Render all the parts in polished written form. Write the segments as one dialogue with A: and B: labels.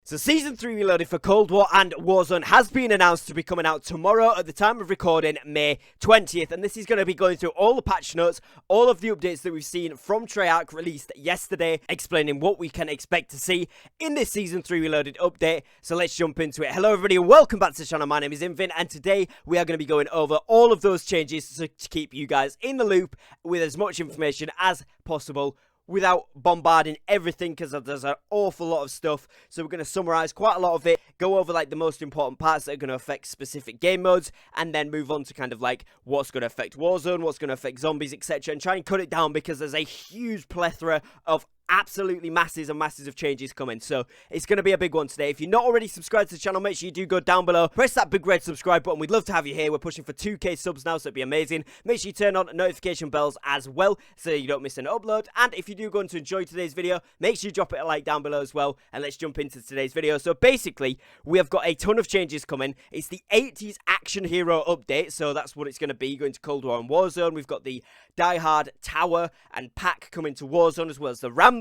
A: So Season 3 Reloaded for Cold War and Warzone has been announced to be coming out tomorrow at the time of recording, May 20th. And this is going to be going through all the patch notes, all of the updates that we've seen from Treyarch released yesterday, explaining what we can expect to see in this Season 3 Reloaded update. So let's jump into it. Hello everybody and welcome back to the channel. My name is Invin and today we are going to be going over all of those changes to keep you guys in the loop with as much information as possible, without bombarding everything, because there's an awful lot of stuff. So we're going to summarize quite a lot of it, go over like the most important parts that are going to affect specific game modes, and then move on to kind of like what's going to affect Warzone, what's going to affect zombies, etc., and try and cut it down because there's a huge plethora of absolutely masses and masses of changes coming. So it's going to be a big one today. If you're not already subscribed to the channel, make sure you do go down below, press that big red subscribe button. We'd love to have you here. We're pushing for 2k subs now, so it'd be amazing. Make sure you turn on notification bells as well so you don't miss an upload. And if you do go on to enjoy today's video, make sure you drop it a like down below as well, and let's jump into today's video. So basically we have got a ton of changes coming. It's the 80s action hero update, so that's what it's going to be, going to Cold War and Warzone. We've got the Die Hard Tower and pack coming to Warzone, as well as the Rambo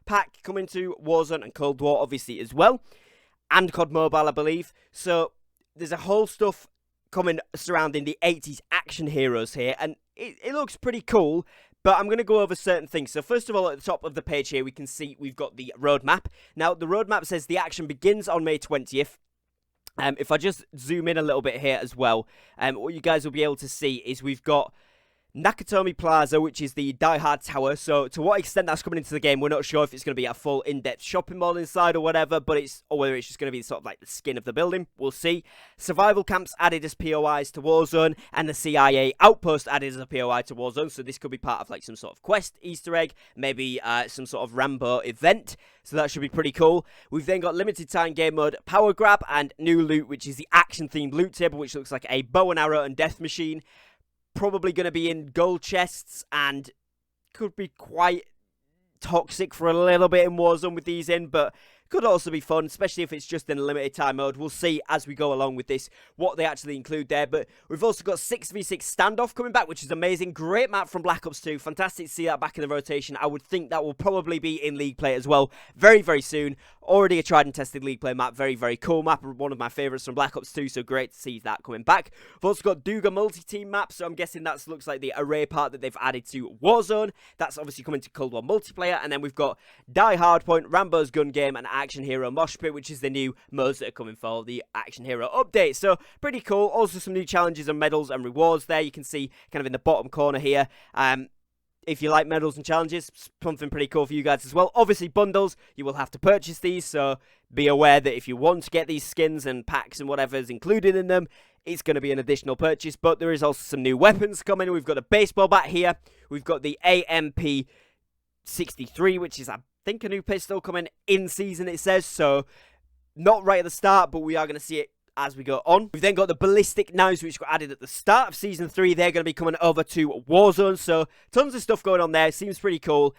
A: pack coming to Warzone and Cold War, obviously, as well. And COD Mobile, I believe. So there's a whole stuff coming surrounding the 80s action heroes here, and it looks pretty cool. But I'm going to go over certain things. So first of all, at the top of the page here, we can see we've got the roadmap. Now, the roadmap says the action begins on May 20th. If I just zoom in a little bit here as well, what you guys will be able to see is we've got Nakatomi Plaza, which is the Die Hard Tower. So to what extent that's coming into the game, we're not sure if it's going to be a full in-depth shopping mall inside or whatever, but or whether it's just going to be sort of like the skin of the building. We'll see. Survival camps added as POIs to Warzone, and the CIA outpost added as a POI to Warzone. So this could be part of like some sort of quest, Easter egg, maybe some sort of Rambo event. So that should be pretty cool. We've then got limited time game mode power grab and new loot, which is the action themed loot table, which looks like a bow and arrow and death machine. Probably going to be in gold chests and could be quite toxic for a little bit in Warzone with these in, but could also be fun, especially if it's just in a limited time mode. We'll see as we go along with this what they actually include there. But we've also got 6v6 standoff coming back, which is amazing. Great map from Black Ops 2. Fantastic to see that back in the rotation. I would think that will probably be in League Play as well very, very soon. Already a tried and tested League Play map. Very, very cool map. One of my favourites from Black Ops 2, so great to see that coming back. We've also got Duga multi-team map, so I'm guessing that looks like the array part that they've added to Warzone. That's obviously coming to Cold War multiplayer. And then we've got Die Hardpoint, Rambo's gun game, and Action Hero Mosh Pit, which is the new modes that are coming for the Action Hero update. So pretty cool. Also some new challenges and medals and rewards there. You can see kind of in the bottom corner here. If you like medals and challenges, something pretty cool for you guys as well. Obviously, bundles, you will have to purchase these, so be aware that if you want to get these skins and packs and whatever is included in them, it's going to be an additional purchase. But there is also some new weapons coming. We've got a baseball bat here. We've got the AMP 63, which is, I think, a new pistol coming in season, it says. So, not right at the start, but we are going to see it as we go on. We've then got the ballistic knives, which got added at the start of Season 3. They're going to be coming over to Warzone, so tons of stuff going on there. Seems pretty cool.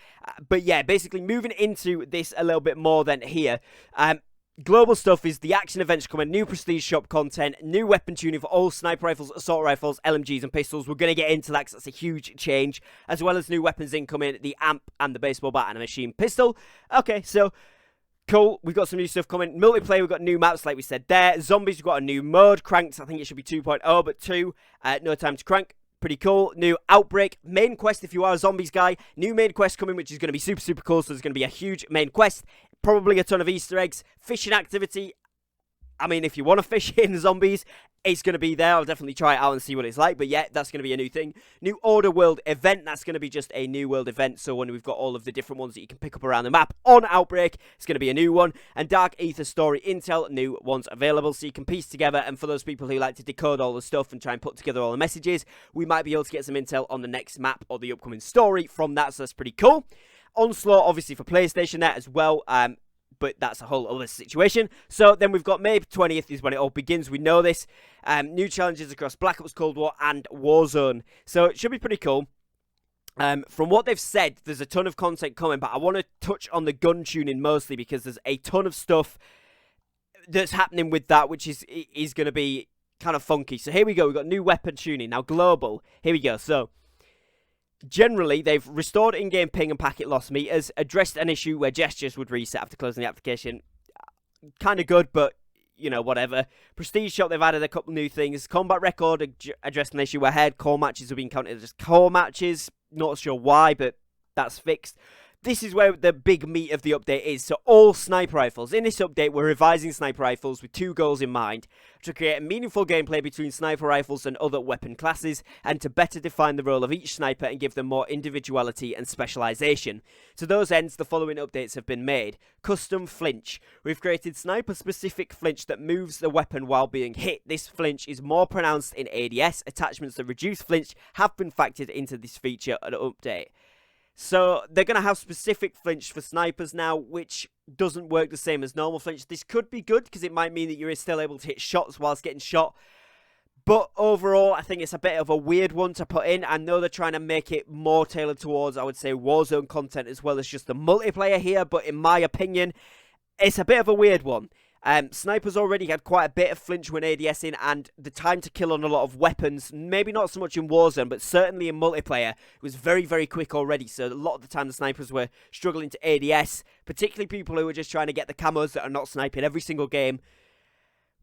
A: But yeah, basically moving into this a little bit more than here. Global stuff is the action events coming, new prestige shop content, new weapon tuning for all sniper rifles, assault rifles, LMGs and pistols. We're going to get into that because that's a huge change, as well as new weapons incoming, the AMP and the baseball bat and a machine pistol. Okay, so cool, we've got some new stuff coming. Multiplayer, we've got new maps like we said there. Zombies, we've got a new mode. Cranked, I think it should be 2.0, but 2. No time to crank. Pretty cool. New Outbreak. Main quest, if you are a zombies guy. New main quest coming, which is going to be super, super cool. So there's going to be a huge main quest. Probably a ton of Easter eggs. Fishing activity. I mean, if you want to fish in zombies, it's going to be there. I'll definitely try it out and see what it's like. But yeah, that's going to be a new thing. New Order World event. That's going to be just a new world event. So when we've got all of the different ones that you can pick up around the map on Outbreak, it's going to be a new one. And Dark Ether Story Intel, new ones available. So you can piece together. And for those people who like to decode all the stuff and try and put together all the messages, we might be able to get some intel on the next map or the upcoming story from that. So that's pretty cool. Onslaught, obviously, for PlayStation there as well. But that's a whole other situation. So then we've got May 20th is when it all begins. We know this. New challenges across Black Ops Cold War and Warzone. So it should be pretty cool. From what they've said, there's a ton of content coming, but I want to touch on the gun tuning mostly because there's a ton of stuff that's happening with that, which is going to be kind of funky. So here we go. We've got new weapon tuning. Now, global. Here we go. So generally, they've restored in-game ping and packet loss meters, addressed an issue where gestures would reset after closing the application. kind of good, but you know, whatever. Prestige shop, they've added a couple new things. Combat record, addressing an issue ahead. Core matches have been counted as core matches. Not sure why, but that's fixed. This is where the big meat of the update is. So all sniper rifles. In this update, we're revising sniper rifles with two goals in mind. To create a meaningful gameplay between sniper rifles and other weapon classes, and to better define the role of each sniper and give them more individuality and specialization. To those ends, the following updates have been made. Custom flinch. We've created sniper-specific flinch that moves the weapon while being hit. This flinch is more pronounced in ADS. Attachments that reduce flinch have been factored into this feature and update. So they're going to have specific flinch for snipers now, which doesn't work the same as normal flinch. This could be good because it might mean that you're still able to hit shots whilst getting shot. But overall, I think it's a bit of a weird one to put in. I know they're trying to make it more tailored towards, I would say, Warzone content as well as just the multiplayer here. But in my opinion, it's a bit of a weird one. Snipers already had quite a bit of flinch when ADS in, and the time to kill on a lot of weapons, maybe not so much in Warzone, but certainly in multiplayer, was very, very quick already. So a lot of the time the snipers were struggling to ADS, particularly people who were just trying to get the camos that are not sniping every single game.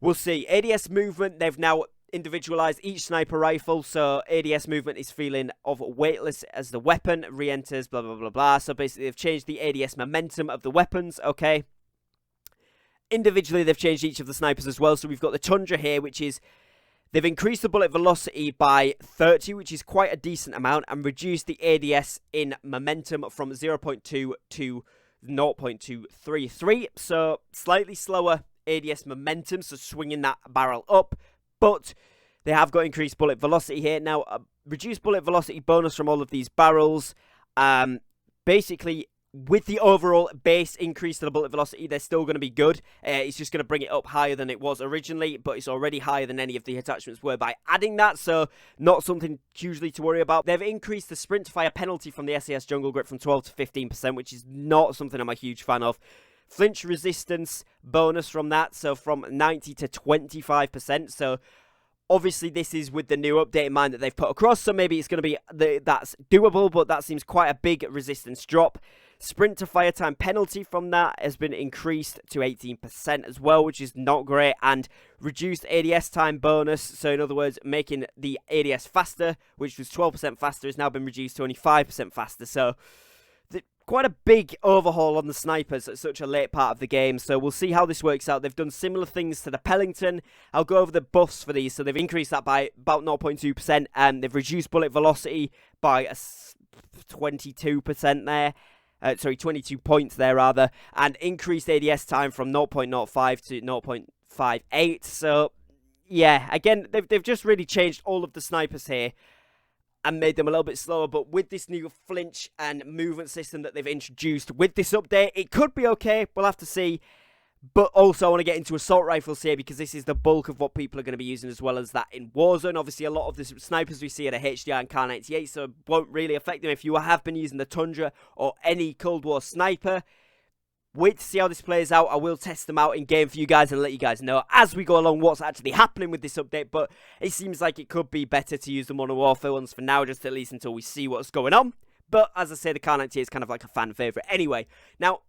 A: We'll see. ADS movement, they've now individualized each sniper rifle, so ADS movement is feeling of weightless as the weapon, re-enters, blah, blah, blah, blah. So basically they've changed the ADS momentum of the weapons, okay? Individually, they've changed each of the snipers as well. So we've got the Tundra here, which is... They've increased the bullet velocity by 30, which is quite a decent amount, and reduced the ADS in momentum from 0.2 to 0.233. So slightly slower ADS momentum, so swinging that barrel up. But they have got increased bullet velocity here. Now, reduced bullet velocity bonus from all of these barrels. Basically... With the overall base increase to the bullet velocity, they're still going to be good. It's just going to bring it up higher than it was originally, but it's already higher than any of the attachments were by adding that, so not something hugely to worry about. They've increased the sprint fire penalty from the SAS jungle grip from 12 to 15%, which is not something I'm a huge fan of. Flinch resistance bonus from that, so from 90 to 25%, so... Obviously, this is with the new update in mind that they've put across, so maybe it's going to be that's doable, but that seems quite a big resistance drop. Sprint to fire time penalty from that has been increased to 18% as well, which is not great, and reduced ADS time bonus, so in other words, making the ADS faster, which was 12% faster, has now been reduced to only 5% faster, so... Quite a big overhaul on the snipers at such a late part of the game, so we'll see how this works out. They've done similar things to the Pellington. I'll go over the buffs for these. So they've increased that by about 0.2%, and they've reduced bullet velocity by 22% there. 22 points there, rather, and increased ADS time from 0.05 to 0.58. So, yeah, again, they've just really changed all of the snipers here and made them a little bit slower, but with this new flinch and movement system that they've introduced with this update, it could be okay. We'll have to see. But also, I want to get into assault rifles here because this is the bulk of what people are going to be using, as well as that in Warzone. Obviously, a lot of the snipers we see are HDR and Kar 98, so it won't really affect them. If you have been using the Tundra or any Cold War sniper, wait to see how this plays out. I will test them out in game for you guys and let you guys know as we go along what's actually happening with this update. But it seems like it could be better to use the Modern Warfare ones for now, just at least until we see what's going on. But as I say, the Kar 98 is kind of like a fan favourite anyway. Now,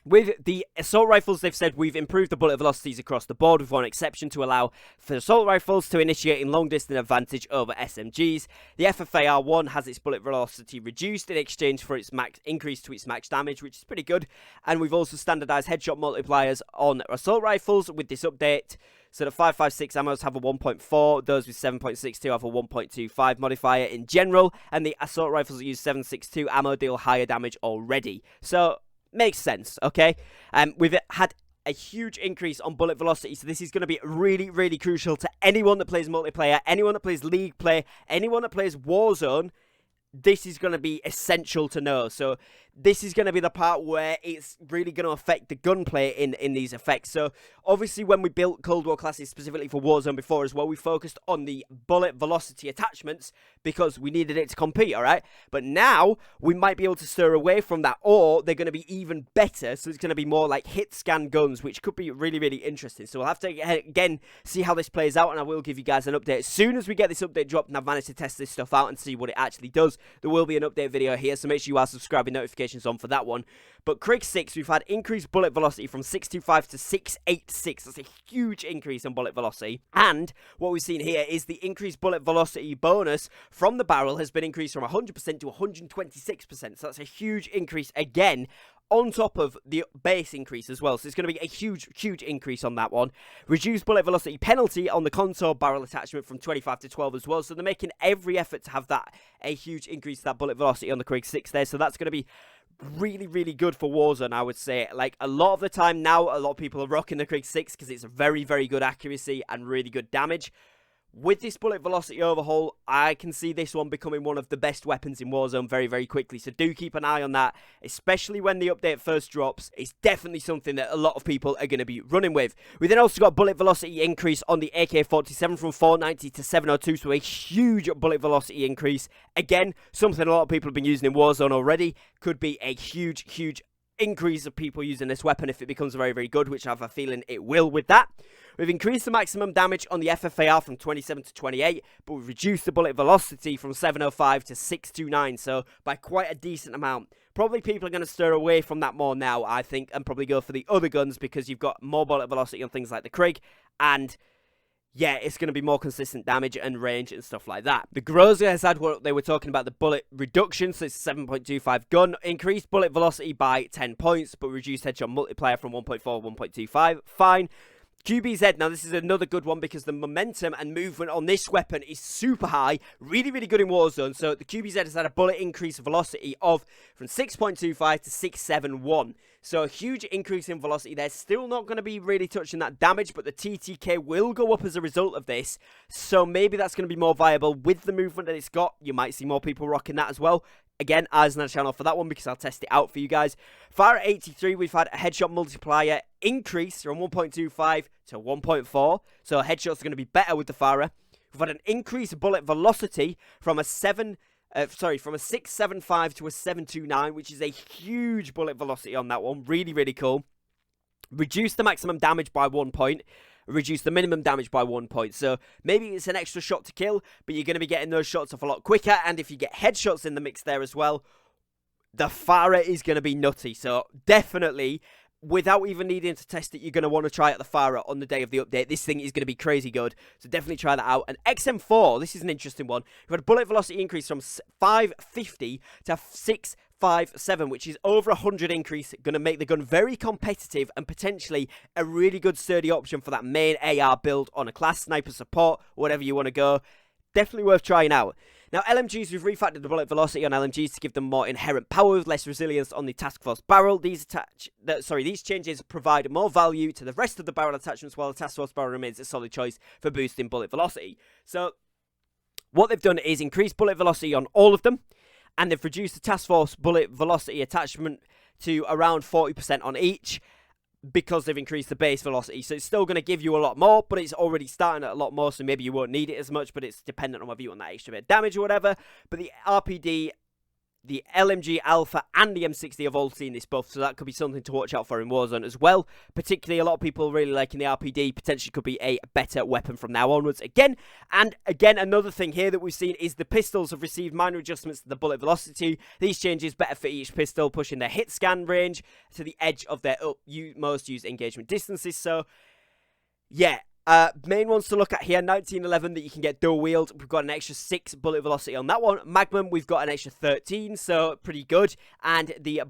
A: with the assault rifles, they've said we've improved the bullet velocities across the board, with one exception to allow for assault rifles to initiate in long-distance advantage over SMGs. The FFAR-1 has its bullet velocity reduced in exchange for its increase to its max damage, which is pretty good. And we've also standardized headshot multipliers on assault rifles with this update. So the 5.56 ammos have a 1.4, those with 7.62 have a 1.25 modifier in general, and the assault rifles that use 7.62 ammo deal higher damage already. So... makes sense, okay? We've had a huge increase on bullet velocity, so this is going to be really, really crucial to anyone that plays multiplayer, anyone that plays League play, anyone that plays Warzone. This is going to be essential to know. So this is going to be the part where it's really going to affect the gunplay in these effects. So obviously when we built Cold War classes specifically for Warzone before as well, we focused on the bullet velocity attachments because we needed it to compete, alright? But now we might be able to stir away from that, or they're going to be even better. So it's going to be more like hit scan guns, which could be really, really interesting. So we'll have to, again, see how this plays out, and I will give you guys an update as soon as we get this update dropped and I've managed to test this stuff out and see what it actually does. There will be an update video here, so make sure you are subscribing, notifications notifications on for that one. But Krig 6, we've had increased bullet velocity from 625 to 686. That's a huge increase in bullet velocity. And what we've seen here is the increased bullet velocity bonus from the barrel has been increased from 100% to 126%. So that's a huge increase again, on top of the base increase as well. So it's going to be a huge increase on that one. Reduced bullet velocity penalty on the contour barrel attachment from 25 to 12 as well. So they're making every effort to have that, a huge increase to that bullet velocity on the Krig 6 there. So that's going to be really good for Warzone, I would say. Like, a lot of the time now, a lot of people are rocking the Krig 6 because it's very good accuracy and really good damage. With this bullet velocity overhaul, I can see this one becoming one of the best weapons in Warzone very quickly. So do keep an eye on that, especially when the update first drops. It's definitely something that a lot of people are going to be running with. We then also got bullet velocity increase on the AK-47 from 490 to 702, so a huge bullet velocity increase. Again, something a lot of people have been using in Warzone already. Could be a huge increase of people using this weapon if it becomes very good, which I have a feeling it will with that. We've increased the maximum damage on the FFAR from 27 to 28, but we've reduced the bullet velocity from 705 to 629, so by quite a decent amount. Probably people are going to stir away from that more now, I think, and probably go for the other guns because you've got more bullet velocity on things like the Krig, and yeah, it's going to be more consistent damage and range and stuff like that. The Groza has had what they were talking about, the bullet reduction, so it's 7.25 gun. Increased bullet velocity by 10 points, but reduced headshot multiplier from 1.4 to 1.25. Fine. QBZ, now this is another good one because the momentum and movement on this weapon is super high, really good in Warzone. So the QBZ has had a bullet increase velocity of from 6.25 to 671. So a huge increase in velocity there. Still not going to be really touching that damage, but the TTK will go up as a result of this. So maybe that's going to be more viable with the movement that it's got. You might see more people rocking that as well. Again, eyes on the channel for that one because I'll test it out for you guys. Fire at 83, we've had a headshot multiplier increase from 1.25 to 1.4. So headshots are going to be better with the Farah. We've had an increased bullet velocity from a 675 to a 729, which is a huge bullet velocity on that one. Really cool. Reduced the maximum damage by 1 point. Reduce the minimum damage by 1 point. So maybe it's an extra shot to kill, but you're going to be getting those shots off a lot quicker. And if you get headshots in the mix there as well, the Farah is going to be nutty. So definitely, without even needing to test it, you're going to want to try out the Farah on the day of the update. This thing is going to be crazy good. So definitely try that out. And XM4, this is an interesting one. We've had a bullet velocity increase from 550 to 657, which is over 100 increase. Going to make the gun very competitive and potentially a really good sturdy option for that main AR build on a class, sniper support, whatever you want to go. Definitely worth trying out. Now, LMGs, we've refactored the bullet velocity on LMGs to give them more inherent power with less resilience on the Task Force barrel. These changes provide more value to the rest of the barrel attachments, while the Task Force barrel remains a solid choice for boosting bullet velocity. So, what they've done is increase bullet velocity on all of them, and they've reduced the Task Force bullet velocity attachment to around 40% on each, because they've increased the base velocity. So it's still going to give you a lot more, but it's already starting at a lot more, so maybe you won't need it as much, but it's dependent on whether you want that extra bit of damage or whatever. But the RPD, the LMG Alpha, and the M60 have all seen this buff, so that could be something to watch out for in Warzone as well. Particularly, a lot of people really liking the RPD, potentially could be a better weapon from now onwards again. And again, another thing here that we've seen is the pistols have received minor adjustments to the bullet velocity. These changes better for each pistol, pushing their hit scan range to the edge of their most used engagement distances. So, yeah. Main ones to look at here, 1911 that you can get dual wield. We've got an extra 6 bullet velocity on that one. Magnum, we've got an extra 13, so pretty good. And the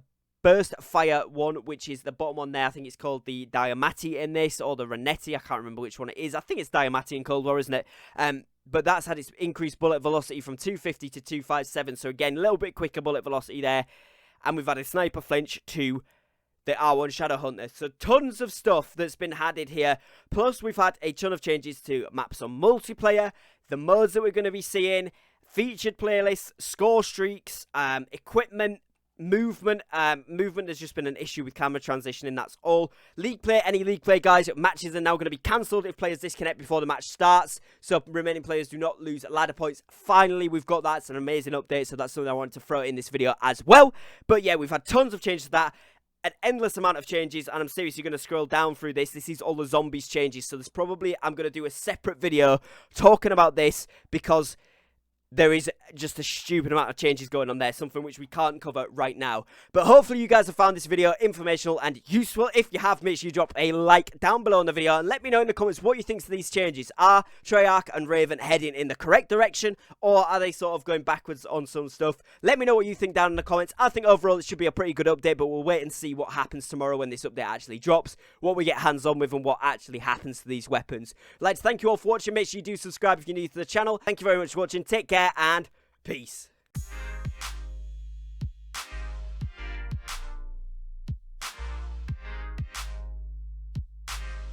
A: burst fire one, which is the bottom one there, I think it's called the Diamati in this, or the Renetti, I can't remember which one it is. I think it's Diamati in Cold War, isn't it? But that's had its increased bullet velocity from 250 to 257, so again, a little bit quicker bullet velocity there. And we've had a sniper flinch to the R1 Shadowhunter. So tons of stuff that's been added here. Plus, we've had a ton of changes to maps on multiplayer, the modes that we're going to be seeing, featured playlists, score streaks, equipment, movement. Movement has just been an issue with camera transitioning, that's all. League play, any league play, guys, matches are now going to be cancelled if players disconnect before the match starts. So remaining players do not lose ladder points. Finally, we've got that. It's an amazing update, so that's something I wanted to throw in this video as well. But yeah, we've had tons of changes to that. An endless amount of changes, and I'm seriously going to scroll down through this. This is all the zombies changes, so there's probably, I'm going to do a separate video talking about this, because there is just a stupid amount of changes going on there, something which we can't cover right now. But hopefully you guys have found this video informational and useful. If you have, make sure you drop a like down below in the video and let me know in the comments what you think of these changes. Are Treyarch and Raven heading in the correct direction, or are they sort of going backwards on some stuff? Let me know what you think down in the comments. I think overall it should be a pretty good update, but we'll wait and see what happens tomorrow when this update actually drops, what we get hands on with and what actually happens to these weapons. I'd like to thank you all for watching. Make sure you do subscribe if you're new to the channel. Thank you very much for watching. Take care and peace.